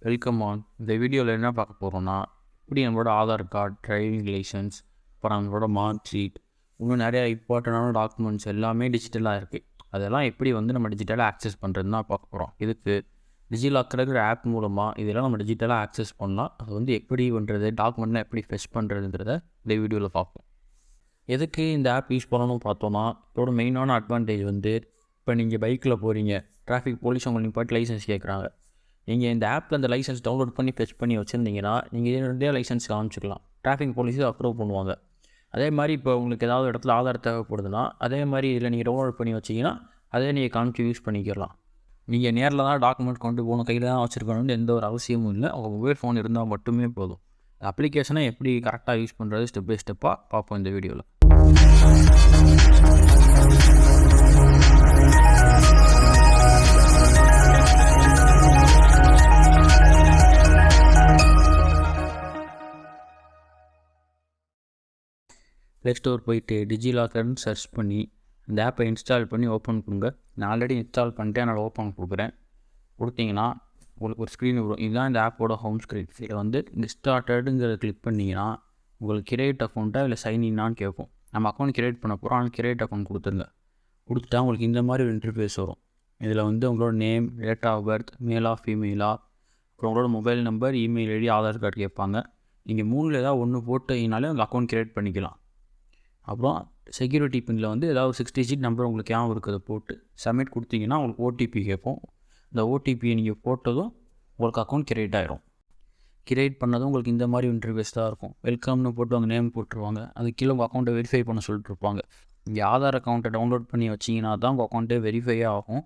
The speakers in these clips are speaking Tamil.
Welcome on. இந்த வீடியோவில் என்ன பார்க்க போகிறோம்னா, இப்படி நம்மளோட ஆதார் கார்டு, டிரைவிங் லைசன்ஸ், அப்புறம் நம்மளோட மார்க் ஷீட், இன்னும் நிறையா இம்பார்ட்டண்டான டாக்குமெண்ட்ஸ் எல்லாமே டிஜிட்டலாக இருக்குது. அதெல்லாம் எப்படி நம்ம டிஜிட்டலாக ஆக்சஸ் பண்ணுறதுன்னு தான் பார்க்க போகிறோம். இதுக்கு டிஜிலாக்கருங்கிற ஆப் மூலமாக இதெல்லாம் நம்ம டிஜிட்டலாக ஆக்சஸ் பண்ணலாம். அது எப்படி பண்ணுறது, டாக்குமெண்ட்லாம் எப்படி ஃபெச் பண்ணுறதுங்கிறத இந்த வீடியோவில் பார்ப்போம். எதுக்கு இந்த ஆப் யூஸ் பண்ணணும்னு பார்த்தோன்னா, இதோட மெயினான அட்வான்டேஜ் இப்போ நீங்கள் பைக்கில் போகிறீங்க, டிராஃபிக் போலீஸ் உங்களுக்கு நிப்பாட்டி லைசன்ஸ் கேட்குறாங்க. நீங்கள் இந்த ஆப்பில் அந்த லைசன்ஸ் டவுன்லோட் பண்ணி ஃபெச் பண்ணி வச்சுருந்தீங்கன்னா, நீங்கள் ரெண்டே லைசன்ஸ் காமிச்சிக்கலாம். டிராஃபிக் போலீஸு அப்ரூவ் பண்ணுவாங்க. அதே மாதிரி இப்போ உங்களுக்கு ஏதாவது இடத்துல ஆதார் தேவைப்படுதுன்னா, அதே மாதிரி இதில் நீங்கள் டவுன்லோட் பண்ணி வச்சிங்கன்னா, அதே நீங்கள் காமிச்சு யூஸ் பண்ணிக்கலாம். நீங்கள் நேரில் தான் டாக்குமெண்ட் கொண்டு போகணும், கையில் தான் வச்சுருக்கணும்னு எந்த ஒரு அவசியமும் இல்லை. உங்கள் மொபைல் ஃபோன் இருந்தால் மட்டுமே போதும். அப்ளிகேஷனை எப்படி கரெக்டாக யூஸ் பண்ணுறது ஸ்டெப் பை ஸ்டெப்பாக பார்ப்போம் இந்த வீடியோவில். ப்ளே ஸ்டோர் போயிட்டு டிஜிலாக்கர்னு சர்ச் பண்ணி இந்த ஆப்பை இன்ஸ்டால் பண்ணி ஓப்பன் கொடுங்க. நான் ஆல்ரெடி இன்ஸ்டால் பண்ணிட்டு அதனால் ஓப்பன் கொடுக்குறேன். கொடுத்தீங்கன்னா உங்களுக்கு ஒரு ஸ்க்ரீன் வரும். இதுதான் இந்த ஆப்போட ஹோம் ஸ்க்ரீன். இதில் இந்த ஸ்டார்டடுங்கிறத கிளிக் பண்ணிங்கன்னா உங்களுக்கு கிரியேட் அக்கௌண்ட்டாக இல்லை சைன்இன்னான்னு கேட்கும். நம்ம அக்கௌண்ட் கிரியேட் பண்ண போகிறோம், ஆனால் கிரியேட் அக்கௌண்ட் கொடுத்துருங்க. கொடுத்துட்டா உங்களுக்கு இந்த மாதிரி ஒரு இன்டர்ஃபேஸ் வரும். இதில் உங்களோட நேம், டேட் ஆஃப் பர்த், மேலா ஃபீமேலா, அப்புறம் உங்களோட mobile number, email ID, Aadhaar card கேட்பாங்க. நீங்கள் 3ல் ஏதாவது ஒன்று போட்டீங்கனாலே உங்கள் அக்கௌண்ட் கிரியேட் பண்ணிக்கலாம். அப்புறம் செக்யூரிட்டி பின்னில் ஏதாவது 6 டிஜிட் நம்பர் உங்களுக்கு ஞாபகம் இருக்கிறத போட்டு சப்மிட் கொடுத்தீங்கன்னா உங்களுக்கு ஓடிபி கேட்போம். இந்த ஓடிபியை நீங்கள் போட்டதும் உங்களுக்கு அக்கௌண்ட் கிரியேட் ஆகிரும். கிரியேட் பண்ணதும் உங்களுக்கு இந்த மாதிரி இன்டர்ஃபேஸ் தான் இருக்கும். வெல்கம்னு போட்டு அவங்க நேம் போட்டுருவாங்க. அது கீழே உங்கள் அக்கௌண்ட்டை வெரிஃபை பண்ண சொல்லிட்டுருப்பாங்க. இங்கே ஆதார் அக்கௌண்ட்டை டவுன்லோட் பண்ணி வச்சிங்கன்னா தான் உங்கள் அக்கௌண்ட்டே வெரிஃபையே ஆகும்.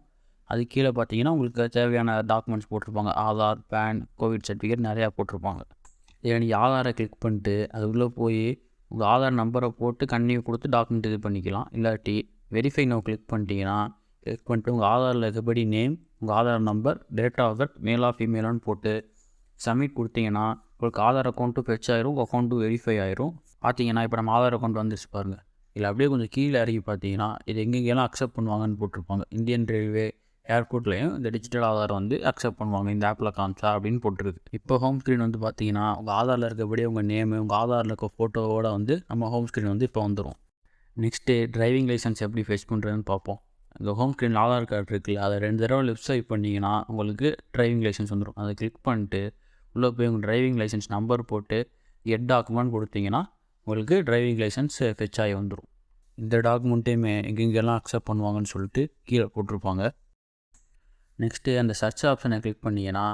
அது கீழே பார்த்தீங்கன்னா உங்களுக்கு தேவையான டாக்குமெண்ட்ஸ் போட்டிருப்பாங்க. ஆதார், பேன், கோவிட் சர்டிஃபிகேட் நிறையா போட்டிருப்பாங்க. இதில் நீங்கள் ஆதாரை கிளிக் பண்ணிட்டு அது உள்ளே போய் உங்கள் ஆதார் நம்பரை போட்டு கண்டினியூ கொடுத்து டாக்குமெண்ட் இது பண்ணிக்கலாம். இல்லாட்டி வெரிஃபை நோ கிளிக் பண்ணிட்டு உங்கள் ஆதாரில் இருக்கபடி நேம், உங்கள் Aadhaar number, date of birth, மேலா ஃபீமேலான்னு போட்டு சப்மிட் கொடுத்தீங்கன்னா உங்களுக்கு ஆதார் அக்கௌண்ட்டும் ஃபெச் ஆயிரும், உங்கள் அக்கௌண்ட்டும் வெரிஃபை ஆயிரும். பார்த்தீங்கன்னா இப்போ நம்ம ஆதார் அக்கௌண்ட் வந்துருச்சு பாருங்கள். இல்லை அப்படியே கொஞ்சம் கீழே இறங்கி பார்த்தீங்கன்னா இது எங்கெங்கெல்லாம் அக்செப்ட் பண்ணுவாங்கன்னு போட்டிருப்பாங்க. இந்தியன் ரயில்வே, ஏர்போர்ட்லேயும் இந்த டிஜிட்டல் ஆதார் அக்செப்ட் பண்ணுவாங்க இந்த ஆப்பில் காமிச்சா அப்படின்னு போட்டிருக்கு. இப்போ ஹோம் ஸ்க்ரீன் பார்த்தீங்கன்னா உங்கள் ஆதாரில் இருக்கபடியே உங்கள் நேமு, உங்கள் ஆதாரில் இருக்க ஃபோட்டோவோட நம்ம ஹோம் ஸ்க்ரீன் இப்போ வந்துடும். நெக்ஸ்ட்டு டிரைவிங் லைசன்ஸ் எப்படி ஃபெச் பண்ணுறதுன்னு பார்ப்போம். இந்த ஹோம் ஸ்க்ரீனில் ஆதார் கார்டு இருக்குல்ல, அதை 2 தடவை லெஃப்ட் ஸ்வைப் பண்ணிங்கன்னா உங்களுக்கு டிரைவிங் லைசன்ஸ் வந்துடும். அதை கிளிக் பண்ணிட்டு உள்ளே போய் உங்கள் டிரைவிங் லைசன்ஸ் நம்பர் போட்டு கெட் டாக்குமெண்ட் கொடுத்தீங்கன்னா உங்களுக்கு டிரைவிங் லைசன்ஸ் ஃபெச் ஆகி வந்துடும். இந்த டாக்குமெண்ட்டையுமே எங்கெங்கெல்லாம் அக்செப்ட் பண்ணுவாங்கன்னு சொல்லிட்டு கீழே போட்டிருப்பாங்க. நெக்ஸ்ட்டு அந்த சர்ச் ஆப்ஷனை கிளிக் பண்ணிங்கன்னா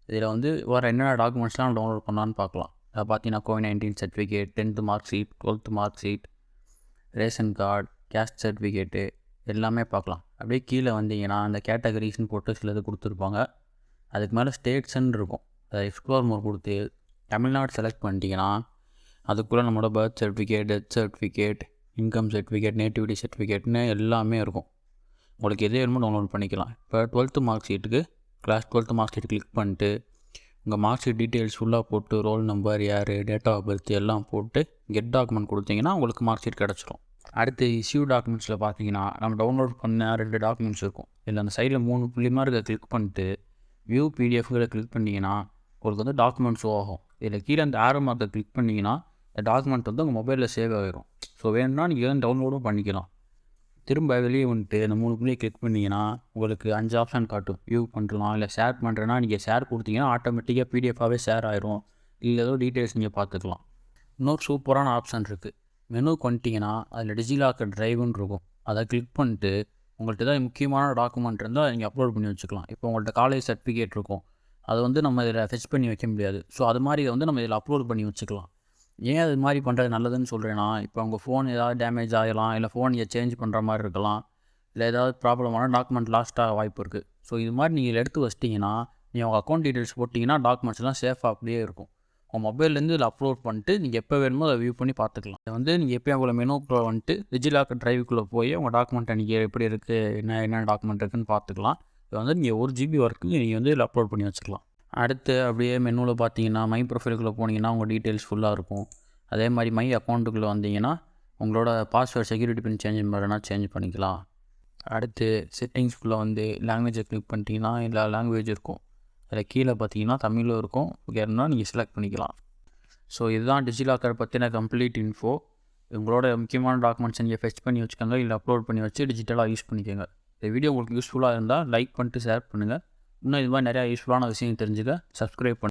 இதில் வேறு என்னென்ன டாக்குமெண்ட்ஸ்லாம் டவுன்லோட் பண்ணலான்னு பார்க்கலாம். அதை பார்த்தீங்கன்னா covid certificate, 10th mark sheet, 12th mark sheet, ration card, caste certificate எல்லாமே பார்க்கலாம். அப்படியே கீழே வந்தீங்கன்னா அந்த கேட்டகரிஸ்ன்னு போட்டு சிலது கொடுத்துருப்பாங்க. அதுக்கு மேலே ஸ்டேட்ஸ்ன்னு இருக்கும். அதை எக்ஸ்ப்ளோர் மோர் கொடுத்து தமிழ்நாடு செலக்ட் பண்ணிட்டீங்கன்னா அதுக்குள்ளே நம்மளோட birth certificate, death certificate, income certificate, nativity சர்டிஃபிகேட்னு எல்லாமே இருக்கும். உங்களுக்கு எது வேணுமோ டவுன்லோட் பண்ணிக்கலாம். இப்போ 12th மார்க் ஷீட்டுக்கு class 12th mark sheet click பண்ணிட்டு உங்கள் மார்க் ஷீட் டீட்டெயில்ஸ் ஃபுல்லாக போட்டு ரோல் நம்பர், யார், டேட் ஆஃப் பர்த் எல்லாம் போட்டு கெட் டாக்குமெண்ட் கொடுத்தீங்கன்னா உங்களுக்கு மார்க் ஷீட் கிடச்சிரும். அடுத்து இஷ்யூ டாக்குமெண்ட்ஸில் பார்த்தீங்கன்னா நம்ம டவுன்லோட் பண்ண 2 டாக்குமெண்ட்ஸ் இருக்கும். இதில் அந்த சைடில் 3 புள்ளிமா இருக்க கிளிக் பண்ணிட்டு வியூ பிடிஎஃப்களை கிளிக் பண்ணிங்கன்னா உங்களுக்கு டாக்குமெண்ட் ஷோ ஆகும். இதில் கீழே அந்த ஆரோ மார்க்கை கிளிக் பண்ணிங்கன்னா இந்த டாக்குமெண்ட் உங்கள் மொபைலில் சேவ் ஆகிரும். ஸோ வேணும்னா நீங்கள் டவுன்லோடும் பண்ணிக்கலாம். திரும்ப வெளியே அந்த 3 புள்ளியை கிளிக் பண்ணிங்கன்னா உங்களுக்கு 5 ஆப்ஷன் காட்டும். வியூ பண்ணலாம், இல்லை ஷேர் பண்ணுறேன்னா நீங்கள் ஷேர் கொடுத்தீங்கன்னா ஆட்டோமேட்டிக்காக பிடிஎஃபாகவே ஷேர் ஆயிரும். இல்லை ஏதோ டீட்டெயில்ஸ் நீங்கள் பார்த்துக்கலாம். இன்னொரு சூப்பரான ஆப்ஷன் இருக்குது. மெனுக்கு வந்துட்டிங்கன்னா அதில் டிஜிலாக்கர் டிரைவுன்னு இருக்கும். அதை கிளிக் பண்ணிட்டு உங்கள்கிட்ட ஏதாவது முக்கியமான டாக்குமெண்ட் இருந்தால் நீங்கள் அப்லோட் பண்ணி வச்சுக்கலாம். இப்போ உங்கள்கிட்ட காலேஜ் சர்டிஃபிகேட் இருக்கும், அது நம்ம இதில் ஃபெச் பண்ணி வைக்க முடியாது. ஸோ அது மாதிரி நம்ம இதில் அப்லோட் பண்ணி வச்சுக்கலாம். ஏன் அது மாதிரி பண்ணுறது நல்லதுன்னு சொல்கிறேன்னா, இப்போ உங்கள் ஃபோன் ஏதாவது டேமேஜ் ஆகலாம், இல்லை ஃபோன் நீங்கள் சேஞ்ச் பண்ணுற மாதிரி இருக்கலாம், இல்லை ஏதாவது ப்ராப்ளமான டாக்குமெண்ட் லாஸ்ட்டாக வாய்ப்பு இருக்குது. ஸோ இது மாதிரி நீங்கள் எடுத்து வச்சிட்டிங்கன்னா நீங்கள் உங்கள் அக்கௌண்ட் டீட்டெயில்ஸ் போட்டிங்கன்னா டாக்குமெண்ட்ஸ்லாம் சேஃபாக அப்படியே இருக்கும். உங்கள் மொபைல்லேருந்து இதில் அப்லோட் பண்ணிட்டு நீங்கள் எப்போ வேணுமோ அதை வியூ பண்ணி பார்த்துக்கலாம். இதை நீங்கள் எப்போயும் உங்களை மெனுக்குள்ளே டிஜிலாக்கர் டிரைவுக்குள்ளே போய் உங்கள் டாக்குமெண்ட்டை நீங்கள் எப்படி இருக்குது, என்ன டாக்குமெண்ட் இருக்குதுன்னு பார்த்துக்கலாம். இது நீங்கள் 1 GB வரைக்கும் நீங்கள் இதில் அப்லோட் பண்ணி வச்சுக்கலாம். அடுத்து அப்படியே மெனுவில் பார்த்தீங்கன்னா மை ப்ரொஃபைலுக்குள்ளே போனீங்கன்னா உங்கள் டீட்டெயில்ஸ் ஃபுல்லாக இருக்கும். அதே மாதிரி மை அக்கௌண்ட்டுக்குள்ளே வந்தீங்கன்னா உங்களோட பாஸ்வேர்ட் செக்யூரிட்டி பின் சேஞ்ச் பண்ணுறதுனா சேஞ்ச் பண்ணிக்கலாம். அடுத்து செட்டிங்ஸ்குள்ளே லாங்குவேஜை கிளிக் பண்ணிட்டீங்கன்னா எல்லா லாங்குவேஜ் இருக்கும். அதில் கீழே பார்த்தீங்கன்னா தமிழில் இருக்கும். வேணும்னா நீங்கள் செலக்ட் பண்ணிக்கலாம். ஸோ இதுதான் டிஜிலாக்கர் பற்றின கம்ப்ளீட் இன்ஃபோ. உங்களோட முக்கியமான டாக்குமெண்ட்ஸை நீங்கள் ஃபெச் பண்ணி வச்சுக்கோங்க, இல்லை அப்லோட் பண்ணி வச்சு டிஜிட்டலாக யூஸ் பண்ணிக்கோங்க. இந்த வீடியோ உங்களுக்கு யூஸ்ஃபுல்லாக இருந்தால் லைக் பண்ணிட்டு ஷேர் பண்ணுங்கள். இன்னும் இது மாதிரி நிறையா யூஸ்ஃபுல்லான விஷயம் தெரிஞ்சுக்க சப்ஸ்கிரைப் பண்ணுங்கள்.